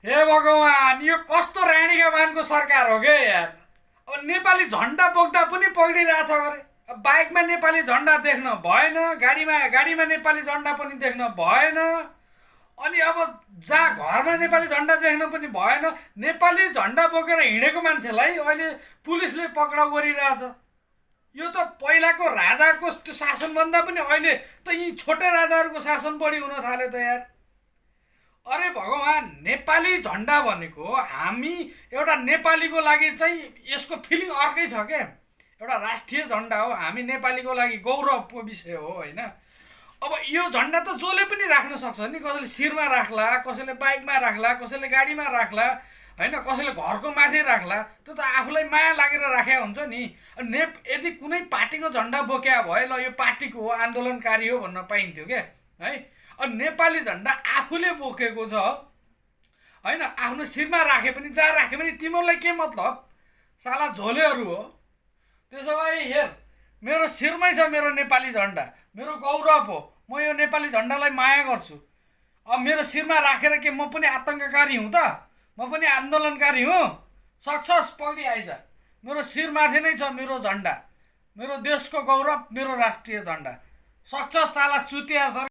हे भगवान्, यो कस्तो रानीका बानको सरकार हो क्या यार। अब नेपाली झन्डा बोक्दा पनि पक्रिरहेछ अरे। अब बाइकमा नेपाली झन्डा देख्न भएन, गाडीमा नेपाली झन्डा पनि देख्न भएन। अनि अब जहाँ घरमा नेपाली झन्डा देख्न पनि भएन। नेपाली झन्डा बोकेर हिँडेको मान्छेलाई अहिले पुलिसले पक्राउ गरिरहेछ। यो त पहिलाको राजाको शासनभन्दा पनि अहिले त यी छोटे राजाहरूको शासन बढी हुन थाल्यो त यार। अरे भगवान्, नेपाली झन्डा भनेको हामी एउटा नेपालीको लागि चाहिँ यसको फिलिङ अर्कै छ क्या। एउटा राष्ट्रिय झन्डा हो, हामी नेपालीको लागि गौरवको विषय हो होइन। अब यो झन्डा त जसले पनि राख्न सक्छ नि। कसैले शिरमा राख्ला, कसैले बाइकमा राख्ला, कसैले गाडीमा राख्ला होइन, कसैले घरको माथि राख्ला। त्यो त आफूलाई माया लागेर राखेको हुन्छ नि। यदि कुनै पार्टीको झन्डा बोक्या भए ल यो पार्टीको हो, आन्दोलनकारी हो भन्न पाइन्थ्यो क्या है। अनि नेपाली झन्डा आफूले बोकेको छ होइन, आफ्नो शिरमा राखे पनि जहाँ राखे पनि तिमीहरूलाई के मतलब, साला झोलेहरू हो। त्यसो भए हेर, मेरो शिरमै छ मेरो नेपाली झन्डा, मेरो गौरव हो। म यो नेपाली झन्डालाई माया गर्छु। अब मेरो शिरमा राखेर के म पनि आतङ्ककारी हुँ त? म पनि आन्दोलनकारी हुँ? सक्छस् पक्री आइज। मेरो शिरमाथि नै छ मेरो झन्डा, मेरो देशको गौरव, मेरो राष्ट्रिय झन्डा। सक्छस् साला चुतिया सर।